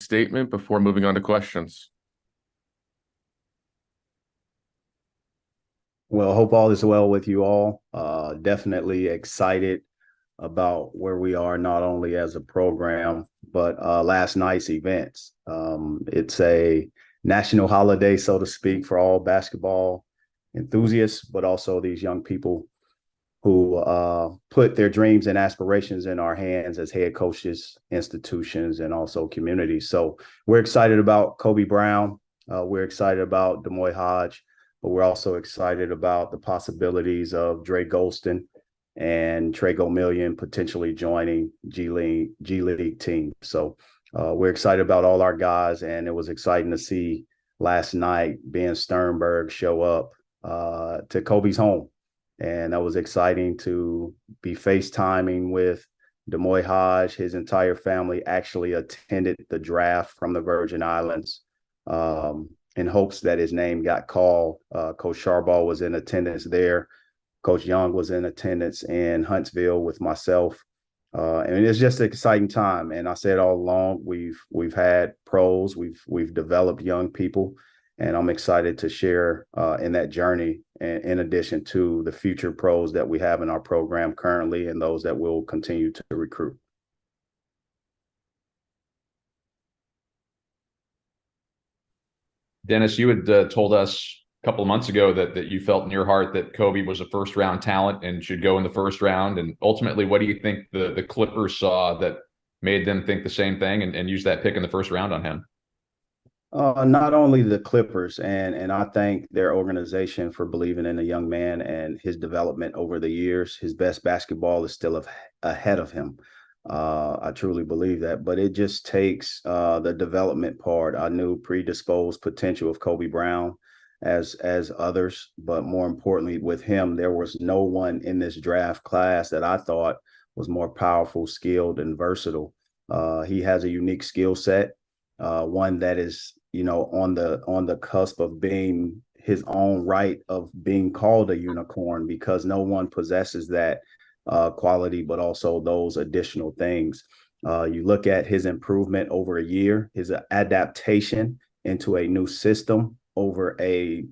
statement before moving on to questions. Well, hope all is well with you all. Definitely excited about where we are, not only as a program, but last night's events. It's a national holiday, so to speak, for all basketball enthusiasts, but also these young people who put their dreams and aspirations in our hands as head coaches, institutions, and also communities. So we're excited about Kobe Brown. We're excited about Demoy Hodge, but we're also excited about the possibilities of Dre Golston and Trey Gomillion potentially joining G League team. So we're excited about all our guys, and it was exciting to see last night Ben Sternberg show up to Kobe's home. And that was exciting to be FaceTiming with Demoy Hodge. His entire family actually attended the draft from the Virgin Islands in hopes that his name got called. Coach Sharbaugh was in attendance there. Coach Young was in attendance in Huntsville with myself. And it's just an exciting time. And I said all along, we've had pros, we've developed young people, and I'm excited to share in that journey, in addition to the future pros that we have in our program currently and those that we'll continue to recruit. Dennis, you had told us a couple of months ago that you felt in your heart that Kobe was a first-round talent and should go in the first round. And ultimately, what do you think the Clippers saw that made them think the same thing and use that pick in the first round on him? Not only the Clippers, and I thank their organization for believing in the young man and his development over the years. His best basketball is still ahead of him. I truly believe that, but it just takes the development part. I knew predisposed potential of Kobe Brown as others, but more importantly, with him, there was no one in this draft class that I thought was more powerful, skilled, and versatile. He has a unique skill set, one that is, on the cusp of being his own right of being called a unicorn, because no one possesses that quality, but also those additional things. You look at his improvement over a year, his adaptation into a new system over a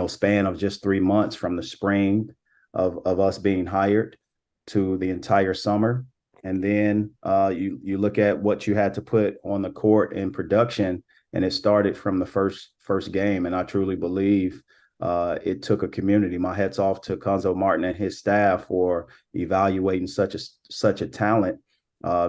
span of just 3 months, from the spring of us being hired to the entire summer. And then you look at what you had to put on the court in production, and it started from the first game. And I truly believe it took a community. My hats off to Conzo Martin and his staff for evaluating such a talent,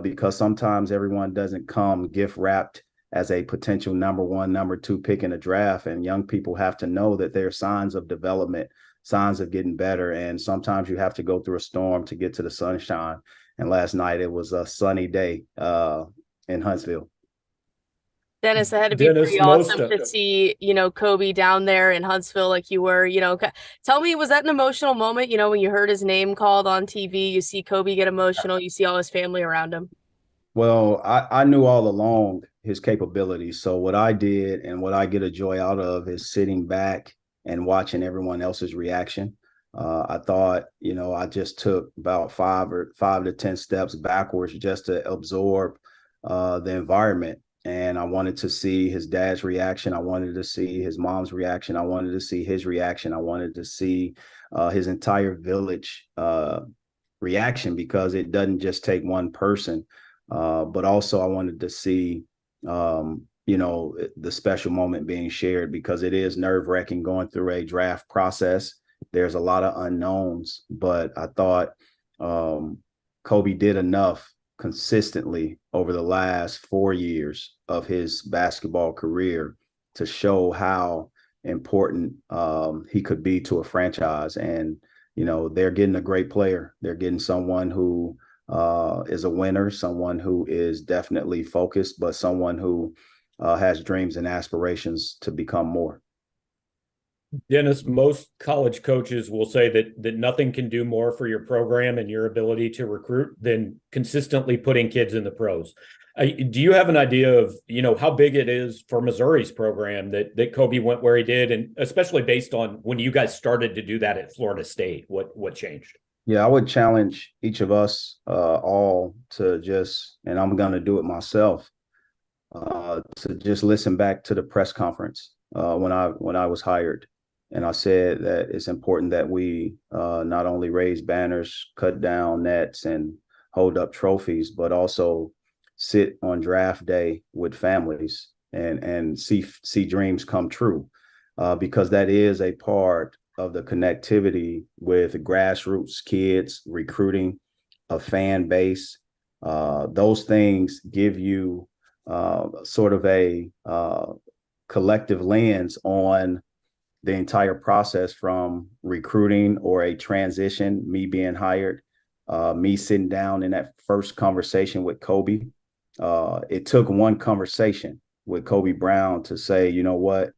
because sometimes everyone doesn't come gift wrapped as a potential number one, number two pick in a draft. And young people have to know that there are signs of development, signs of getting better. And sometimes you have to go through a storm to get to the sunshine. And last night it was a sunny day in Huntsville. Dennis, it had to be pretty awesome to see, Kobe down there in Huntsville like you were. Tell me, was that an emotional moment, when you heard his name called on TV, you see Kobe get emotional, you see all his family around him? Well, I knew all along his capabilities. So what I did and what I get a joy out of is sitting back and watching everyone else's reaction. I thought, I just took about 5 to 10 steps backwards just to absorb the environment. And I wanted to see his dad's reaction. I wanted to see his mom's reaction. I wanted to see his reaction. I wanted to see his entire village reaction, because it doesn't just take one person. But also I wanted to see, the special moment being shared, because it is nerve-wracking going through a draft process. There's a lot of unknowns, but I thought Kobe did enough consistently over the last 4 years of his basketball career to show how important he could be to a franchise. And, they're getting a great player. They're getting someone who is a winner, someone who is definitely focused, but someone who has dreams and aspirations to become more. Dennis, most college coaches will say that nothing can do more for your program and your ability to recruit than consistently putting kids in the pros. Do you have an idea of, how big it is for Missouri's program that Kobe went where he did, and especially based on when you guys started to do that at Florida State, what changed? Yeah, I would challenge each of us all to just, and I'm going to do it myself, to just listen back to the press conference when I was hired. And I said that it's important that we not only raise banners, cut down nets, and hold up trophies, but also sit on draft day with families and see dreams come true, because that is a part of the connectivity with grassroots kids, recruiting, a fan base. Those things give you sort of a collective lens on the entire process, from recruiting or a transition, me being hired, me sitting down in that first conversation with Kobe. It took one conversation with Kobe Brown to say, you know what,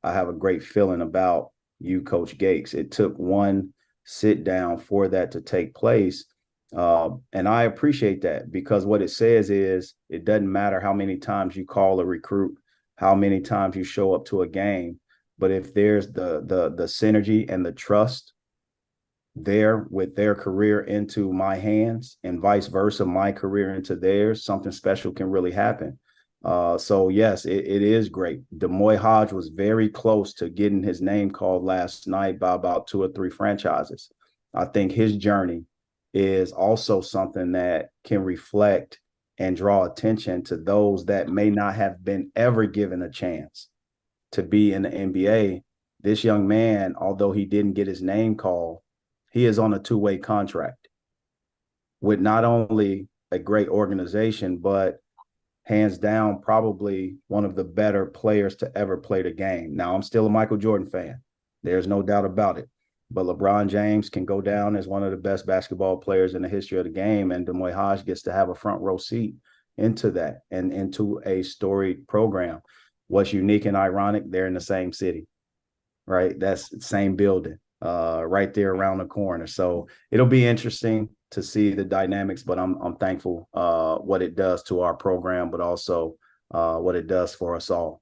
I have a great feeling about you, Coach Gates. It took one sit down for that to take place. And I appreciate that, because what it says is it doesn't matter how many times you call a recruit, how many times you show up to a game, but if there's the synergy and the trust there with their career into my hands and vice versa, my career into theirs, something special can really happen. So yes, it is great. Demoy Hodge was very close to getting his name called last night by about 2 or 3 franchises. I think his journey is also something that can reflect and draw attention to those that may not have been ever given a chance to be in the NBA. This young man, although he didn't get his name called, he is on a 2-way contract with not only a great organization, but hands down, probably one of the better players to ever play the game. Now, I'm still a Michael Jordan fan. There's no doubt about it. But LeBron James can go down as one of the best basketball players in the history of the game, and Demoy Hodge gets to have a front row seat into that and into a storied program. What's unique and ironic, they're in the same city, right? That's the same building, right there around the corner. So it'll be interesting to see the dynamics, but I'm thankful what it does to our program, but also what it does for us all.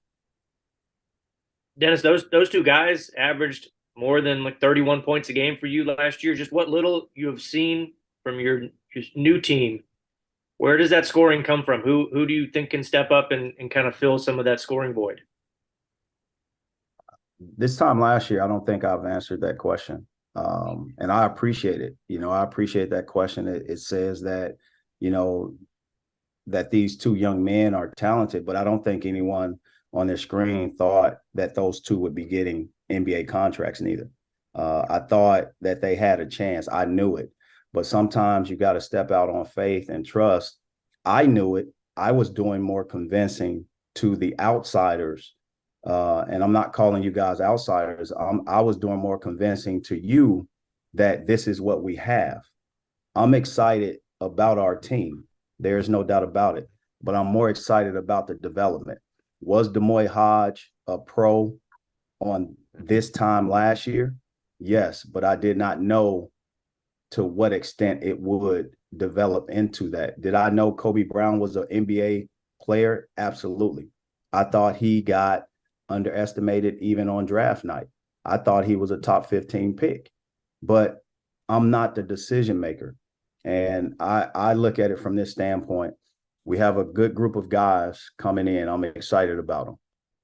Dennis, those two guys averaged more than like 31 points a game for you last year. Just what little you have seen from your new team, where does that scoring come from? Who do you think can step up and kind of fill some of that scoring void? This time last year, I don't think I've answered that question. And I appreciate it. I appreciate that question. It says that, that these two young men are talented, but I don't think anyone on their screen thought that those two would be getting NBA contracts neither. I thought that they had a chance. I knew it. But sometimes you got to step out on faith and trust. I knew it. I was doing more convincing to the outsiders. And I'm not calling you guys outsiders. I was doing more convincing to you that this is what we have. I'm excited about our team. There's no doubt about it. But I'm more excited about the development. Was Demoy Hodge a pro on this time last year? Yes, but I did not know to what extent it would develop into that. Did I know Kobe Brown was an NBA player? Absolutely. I thought he got underestimated even on draft night. I thought he was a top 15 pick, but I'm not the decision maker. And I look at it from this standpoint. We have a good group of guys coming in. I'm excited about them.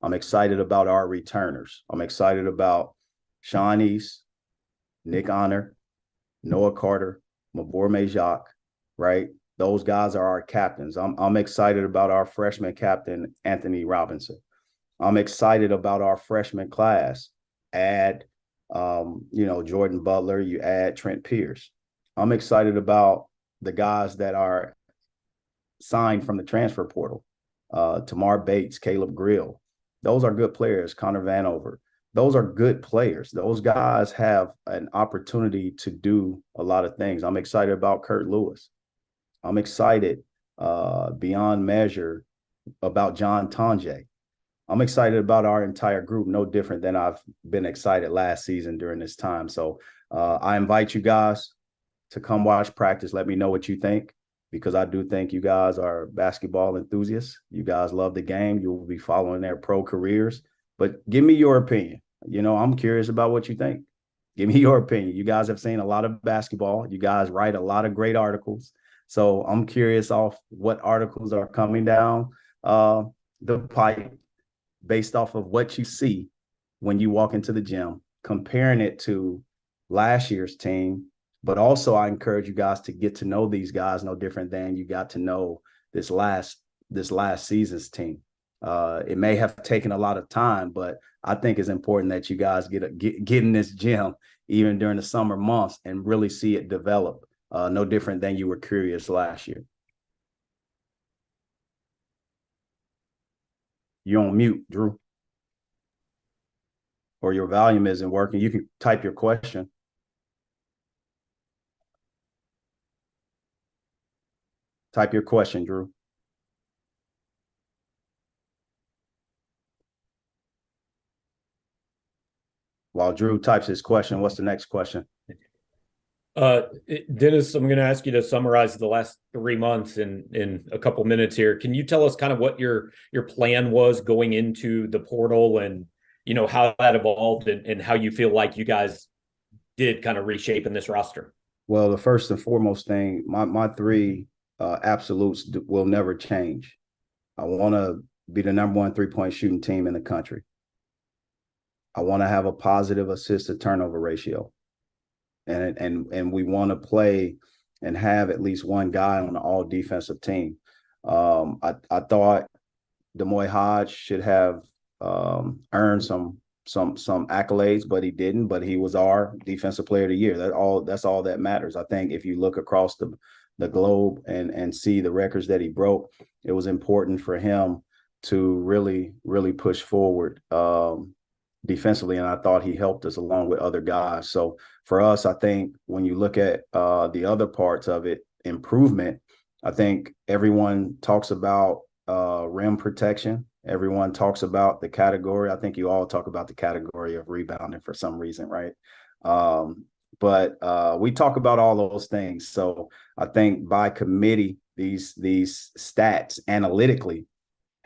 I'm excited about our returners. I'm excited about Sean East, Nick Honor, Noah Carter, Mabor Majak, right? Those guys are our captains. I'm excited about our freshman captain, Anthony Robinson. I'm excited about our freshman class. Add, Jordan Butler, you add Trent Pierce. I'm excited about the guys that are signed from the transfer portal. Tamar Bates, Caleb Grill. Those are good players. Connor Vanover. Those are good players. Those guys have an opportunity to do a lot of things. I'm excited about Kurt Lewis. I'm excited beyond measure about John Tonje. I'm excited about our entire group, no different than I've been excited last season during this time. So I invite you guys to come watch practice. Let me know what you think, because I do think you guys are basketball enthusiasts. You guys love the game. You will be following their pro careers. But give me your opinion. I'm curious about what you think. Give me your opinion. You guys have seen a lot of basketball. You guys write a lot of great articles. So I'm curious off what articles are coming down the pipe based off of what you see when you walk into the gym, comparing it to last year's team. But also I encourage you guys to get to know these guys no different than you got to know this last season's team. It may have taken a lot of time, but I think it's important that you guys get in this gym even during the summer months and really see it develop. No different than you were curious last year. You're on mute, Drew. Or your volume isn't working. You can type your question. Type your question, Drew. While Drew types his question, what's the next question? Dennis, I'm going to ask you to summarize the last 3 months in a couple minutes here. Can you tell us kind of what your plan was going into the portal and, you know, how that evolved and how you feel like you guys did kind of reshape in this roster? Well, the first and foremost thing, my three absolutes will never change. I want to be the #1 3-point shooting team in the country. I want to have a positive assist to turnover ratio. And we want to play and have at least one guy on the all defensive team. I thought D'Moy Hodge should have earned some accolades, but he didn't. But he was our defensive player of the year. That's all that matters. I think if you look across the globe and see the records that he broke, it was important for him to really push forward defensively, and I thought he helped us along with other guys. So for us, I think when you look at the other parts of it, improvement, I think everyone talks about rim protection. Everyone talks about the category. I think you all talk about the category of rebounding for some reason, right? But we talk about all those things. So I think by committee, these stats analytically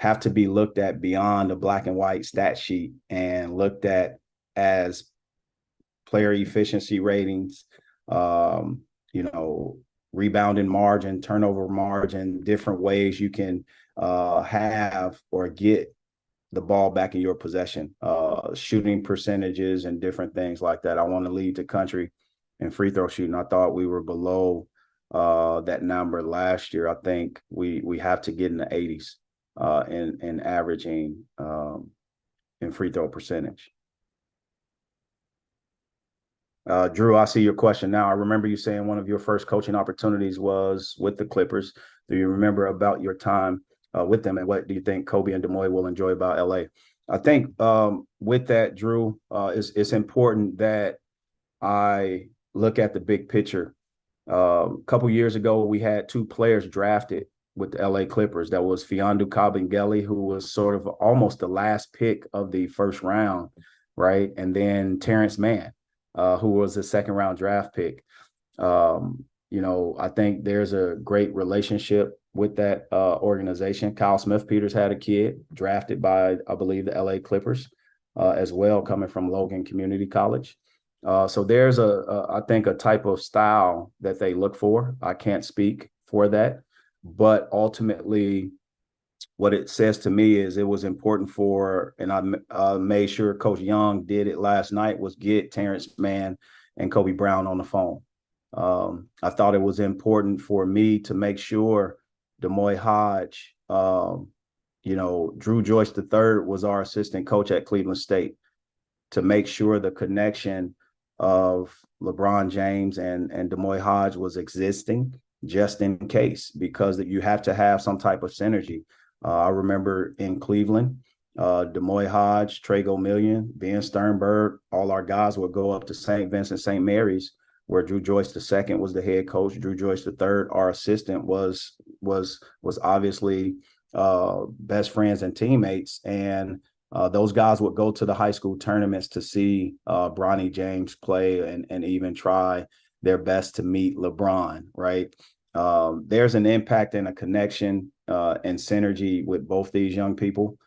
have to be looked at beyond the black and white stat sheet and looked at as player efficiency ratings, rebounding margin, turnover margin, different ways you can have or get the ball back in your possession, shooting percentages and different things like that. I want to lead the country in free throw shooting. I thought we were below that number last year. I think we have to get in the 80s. In averaging in free throw percentage. Drew, I see your question now. I remember you saying one of your first coaching opportunities was with the Clippers. Do you remember about your time with them, and what do you think Kobe and D'Moy will enjoy about LA? I think with that, Drew, it's important that I look at the big picture. A couple years ago, we had 2 players drafted with the LA Clippers. That was Fiondu Kabengele, who was sort of almost the last pick of the first round, right? And then Terrence Mann, who was a second-round draft pick. I think there's a great relationship with that organization. Kyle Smith-Peters had a kid drafted by, I believe, the LA Clippers as well, coming from Logan Community College. So there's I think, a type of style that they look for. I can't speak for that. But ultimately, what it says to me is it was important for, and I made sure Coach Young did it last night, was get Terrence Mann and Kobe Brown on the phone. I thought it was important for me to make sure D'Moy Hodge, Drew Joyce III was our assistant coach at Cleveland State, to make sure the connection of LeBron James and D'Moy Hodge was existing, just in case, because that you have to have some type of synergy. I remember in Cleveland, D'Moy Hodge, Trago Million, Ben Sternberg, all our guys would go up to St. Vincent St. Mary's, where Drew Joyce II was the head coach. Drew Joyce III, our assistant, was obviously best friends and teammates. And those guys would go to the high school tournaments to see Bronny James play and even try their best to meet LeBron, right? There's an impact and a connection and synergy with both these young people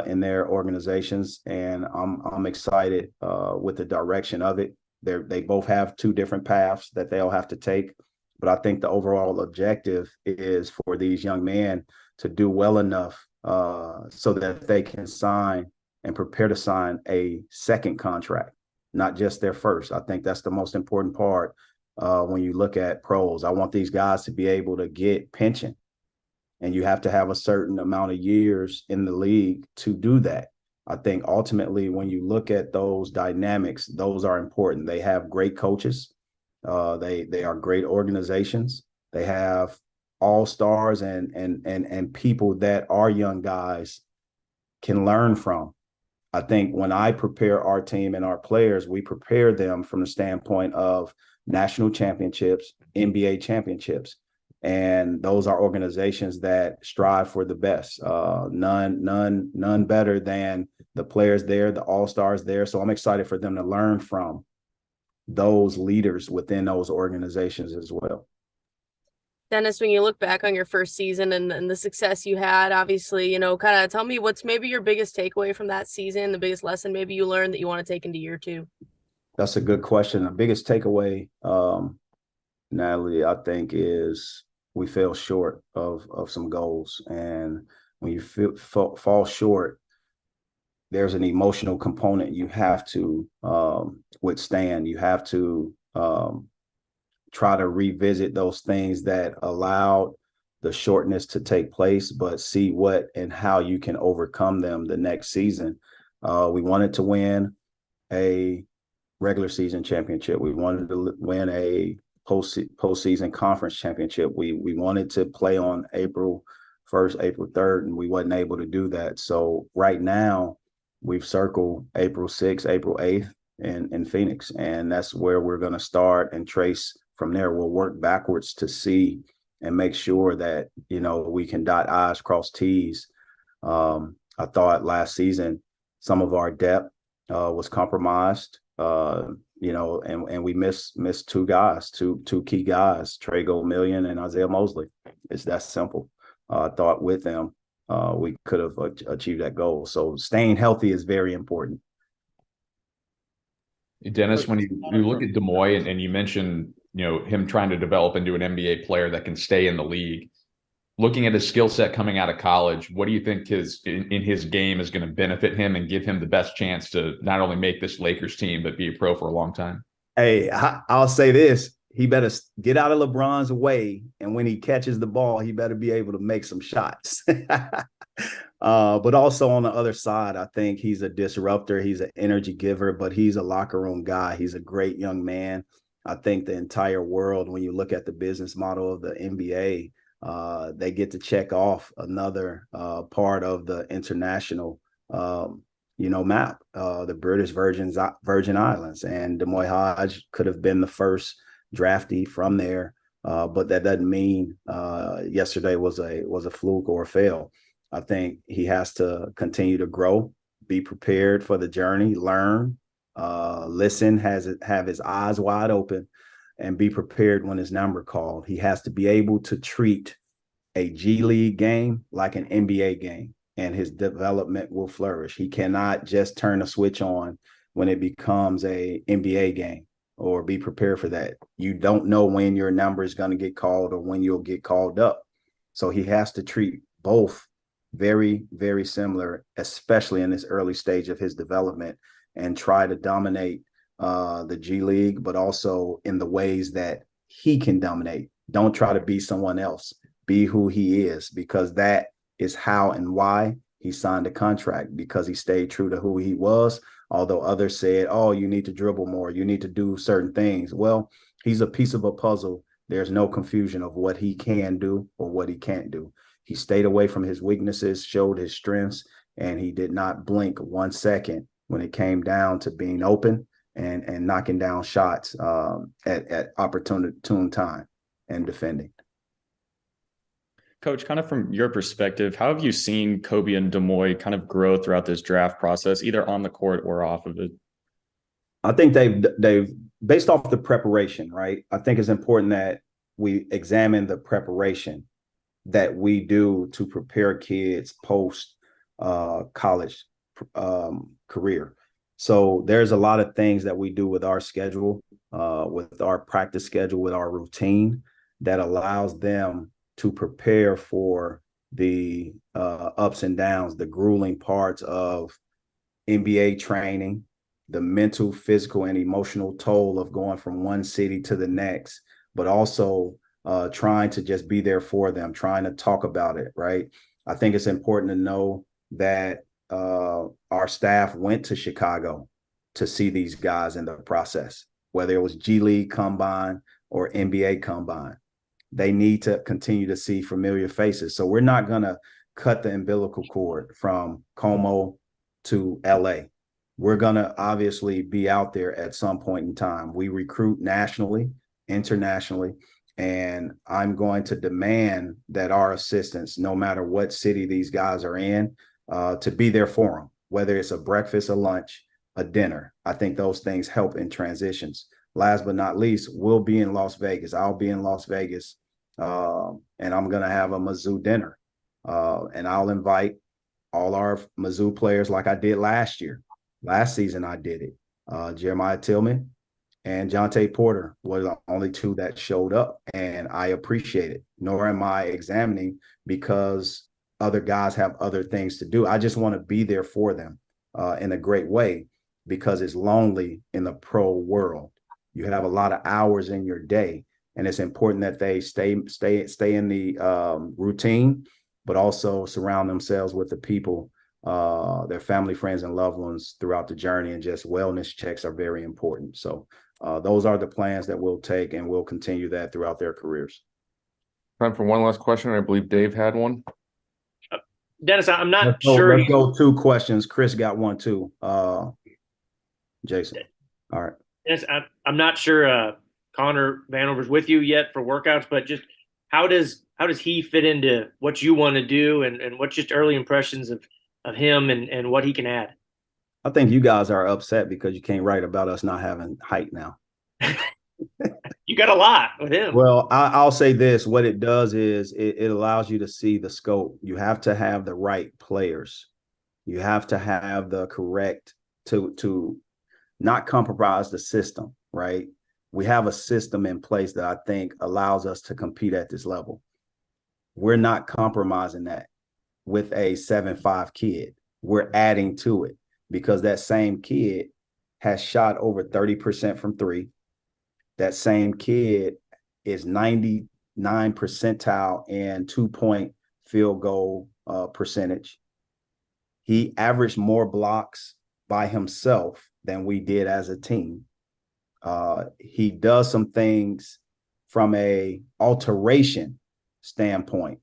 in their organizations, and I'm excited with the direction of it. They both have 2 different paths that they'll have to take, but I think the overall objective is for these young men to do well enough so that they can sign and prepare to sign a second contract, not just their first. I think that's the most important part when you look at pros. I want these guys to be able to get pension, and you have to have a certain amount of years in the league to do that. I think ultimately when you look at those dynamics, those are important. They have great coaches. They are great organizations. They have all-stars and people that our young guys can learn from. I think when I prepare our team and our players, we prepare them from the standpoint of national championships, NBA championships. And those are organizations that strive for the best. None better than the players there, the all-stars there. So I'm excited for them to learn from those leaders within those organizations as well. Dennis, when you look back on your first season and the success you had, obviously, kind of tell me what's maybe your biggest takeaway from that season, the biggest lesson maybe you learned that you want to take into year two. That's a good question. The biggest takeaway, Natalie, I think is we fell short of some goals. And when you fall short, there's an emotional component you have to withstand. You have to try to revisit those things that allowed the shortness to take place, but see what and how you can overcome them the next season. We wanted to win a regular season championship. We wanted to win a postseason conference championship. We wanted to play on April 1st, April 3rd, and we wasn't able to do that. So right now we've circled April 6th, April 8th in Phoenix, and that's where we're going to start and trace from there. We'll work backwards to see and make sure that, we can dot I's, cross T's. I thought last season some of our depth was compromised, and we missed two guys, two key guys, Trey Goldmillion and Isaiah Mosley. It's that simple. I thought with them, we could have achieved that goal. So staying healthy is very important. Dennis, when you look at Demoy and you mentioned, him trying to develop into an NBA player that can stay in the league, looking at his skill set coming out of college, what do you think in his game is going to benefit him and give him the best chance to not only make this Lakers team, but be a pro for a long time? Hey, I'll say this. He better get out of LeBron's way. And when he catches the ball, he better be able to make some shots. But also on the other side, I think he's a disruptor. He's an energy giver, but he's a locker room guy. He's a great young man. I think the entire world, when you look at the business model of the NBA, they get to check off another part of the international, map, the British Virgin Islands. And Demoy Hodge could have been the first draftee from there, but that doesn't mean yesterday was a fluke or a fail. I think he has to continue to grow, be prepared for the journey, learn, listen, have his eyes wide open, and be prepared when his number called. He has to be able to treat a G League game like an NBA game, and his development will flourish. He cannot just turn a switch on when it becomes a NBA game, or be prepared for that. You don't know when your number is going to get called or when you'll get called up. So he has to treat both very, very similar, especially in this early stage of his development, and try to dominate the G League, but also in the ways that he can dominate. Don't try to be someone else. Be who he is, because that is how and why he signed a contract, because he stayed true to who he was. Although others said, oh, you need to dribble more, you need to do certain things. Well, he's a piece of a puzzle. There's no confusion of what he can do or what he can't do. He stayed away from his weaknesses, showed his strengths, and he did not blink 1 second when it came down to being open and knocking down shots at opportune time and defending. Coach, kind of from your perspective, how have you seen Kobe and Demoy kind of grow throughout this draft process, either on the court or off of it? I think they've based off the preparation, right? I think it's important that we examine the preparation that we do to prepare kids post college career. So there's a lot of things that we do with our schedule, with our practice schedule, with our routine that allows them to prepare for the ups and downs, the grueling parts of NBA training, the mental, physical, and emotional toll of going from one city to the next, but also trying to just be there for them, trying to talk about it, right? I think it's important to know that our staff went to Chicago to see these guys in the process, whether it was G League Combine or NBA Combine. They need to continue to see familiar faces. So we're not going to cut the umbilical cord from Como to LA. We're going to obviously be out there at some point in time. We recruit nationally, internationally, and I'm going to demand that our assistants, no matter what city these guys are in, to be there for them, whether it's a breakfast, a lunch, a dinner. I think those things help in transitions. Last but not least, we'll be in Las Vegas. I'll be in Las Vegas, and I'm going to have a Mizzou dinner. And I'll invite all our Mizzou players like I did last year. Last season I did it. Jeremiah Tillman and Jonte Porter were the only two that showed up, and I appreciate it. Nor am I examining because other guys have other things to do. I just want to be there for them in a great way, because it's lonely in the pro world. You have a lot of hours in your day, and it's important that they stay in the routine, but also surround themselves with the people, their family, friends, and loved ones throughout the journey. And just wellness checks are very important. So those are the plans that we'll take, and we'll continue that throughout their careers. Time for one last question. I believe Dave had one. Dennis, I'm not sure. Let's go 2 questions. Chris got one too. Jason. All right. Dennis, I'm not sure Connor Vanover's with you yet for workouts, but just how does he fit into what you want to do, and what's just early impressions of him and what he can add? I think you guys are upset because you can't write about us not having height now. You got a lot with him. Well, I'll say this. What it does is it allows you to see the scope. You have to have the right players. You have to have the correct to not compromise the system, right? We have a system in place that I think allows us to compete at this level. We're not compromising that with a 7'5" kid. We're adding to it, because that same kid has shot over 30% from three. That same kid is 99 percentile in 2-point field goal percentage. He averaged more blocks by himself than we did as a team. He does some things from a alteration standpoint,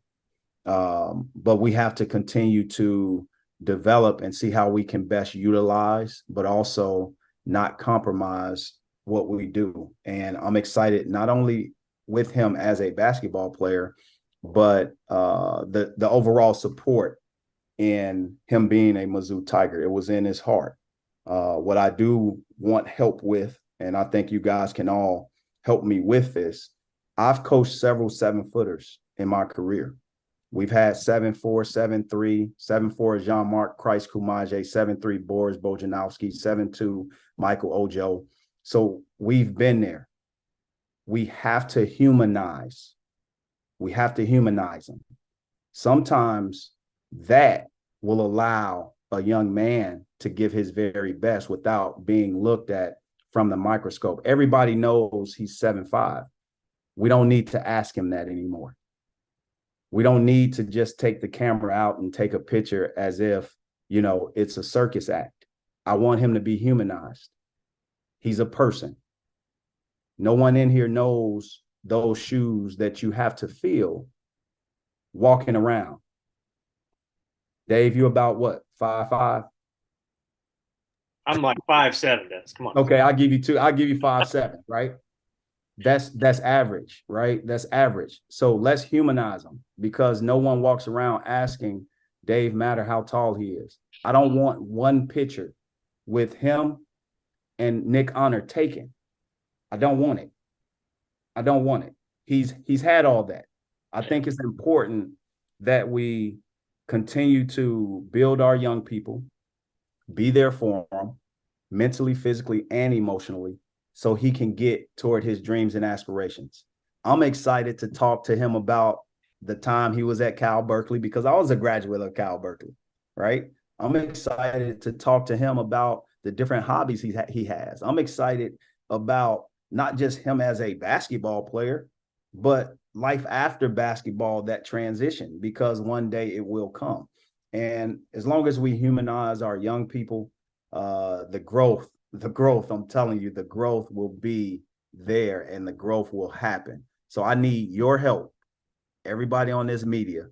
but we have to continue to develop and see how we can best utilize, but also not compromise what we do. And I'm excited not only with him as a basketball player, but the overall support in him being a Mizzou Tiger. It was in his heart. What I do want help with, and I think you guys can all help me with this, I've coached several 7-footers in my career. We've had 7'4", 7'3", 7'4" Jean-Marc Christ Kumaje, 7'3" Boris Bojanowski, 7'2" Michael Ojo. So we've been there. We have to humanize. We have to humanize them. Sometimes that will allow a young man to give his very best without being looked at from the microscope. Everybody knows he's 7'5". We don't need to ask him that anymore. We don't need to just take the camera out and take a picture as if, it's a circus act. I want him to be humanized. He's a person. No one in here knows those shoes that you have to feel walking around. Dave, you about what, 5'5"? I'm like 5'7", Dennis. Come on. Okay, I'll give you 5'7", right? That's average, right? That's average. So let's humanize them, because no one walks around asking Dave Matter how tall he is. I don't want one picture with him and Nick Honor taken. I don't want it. I don't want it. He's had all that. I think it's important that we continue to build our young people, be there for them, mentally, physically, and emotionally, so he can get toward his dreams and aspirations. I'm excited to talk to him about the time he was at Cal Berkeley, because I was a graduate of Cal Berkeley, right? I'm excited to talk to him about the different hobbies he has. I'm excited about not just him as a basketball player, but life after basketball, that transition, because one day it will come. And as long as we humanize our young people, the growth, I'm telling you, the growth will be there and the growth will happen. So I need your help, everybody on this media,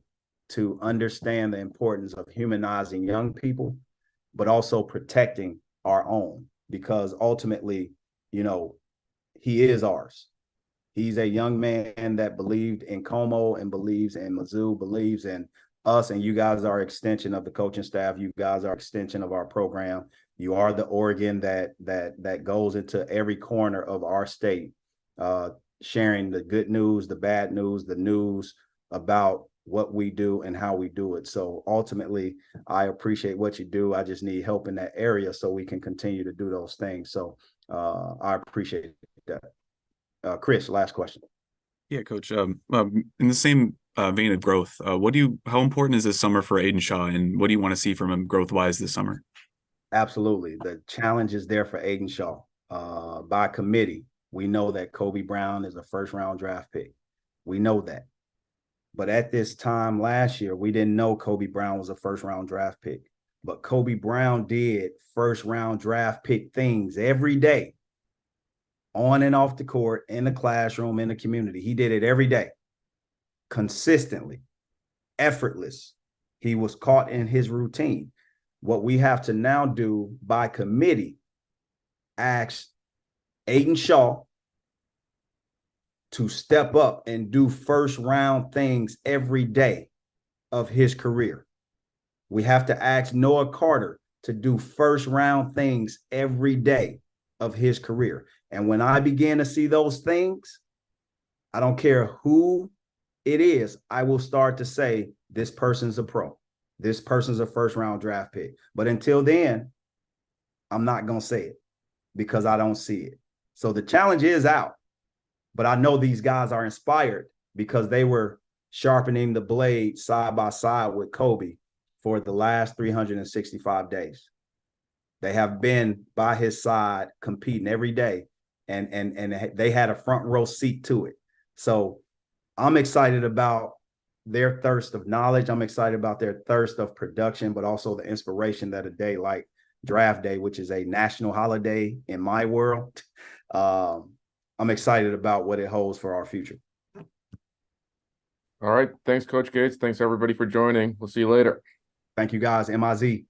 to understand the importance of humanizing young people, but also protecting our own, because ultimately, you know, he is ours. He's a young man that believed in Como and believes in Mizzou, believes in us, and you guys are an extension of the coaching staff. You guys are an extension of our program. You are the organ that goes into every corner of our state, sharing the good news, the bad news, the news about what we do and how we do it. So ultimately, I appreciate what you do. I just need help in that area so we can continue to do those things. So I appreciate that. Chris, last question. Yeah, Coach. In the same vein of growth, how important is this summer for Aiden Shaw, and what do you want to see from him growth-wise this summer? Absolutely. The challenge is there for Aiden Shaw. By committee, we know that Kobe Brown is a first-round draft pick. We know that. But at this time last year, we didn't know Kobe Brown was a first-round draft pick. But Kobe Brown did first-round draft pick things every day, on and off the court, in the classroom, in the community. He did it every day, consistently, effortless. He was caught in his routine. What we have to now do by committee, ask Aiden Shaw to step up and do first round things every day of his career. We have to ask Noah Carter to do first round things every day of his career. And when I begin to see those things, I don't care who it is, I will start to say, this person's a pro. This person's a first round draft pick. But until then, I'm not going to say it because I don't see it. So the challenge is out. But I know these guys are inspired because they were sharpening the blade side by side with Kobe for the last 365 days. They have been by his side competing every day, and they had a front row seat to it. So I'm excited about their thirst of knowledge. I'm excited about their thirst of production, but also the inspiration that a day like Draft Day, which is a national holiday in my world, I'm excited about what it holds for our future. All right. Thanks, Coach Gates. Thanks, everybody, for joining. We'll see you later. Thank you, guys. MIZ.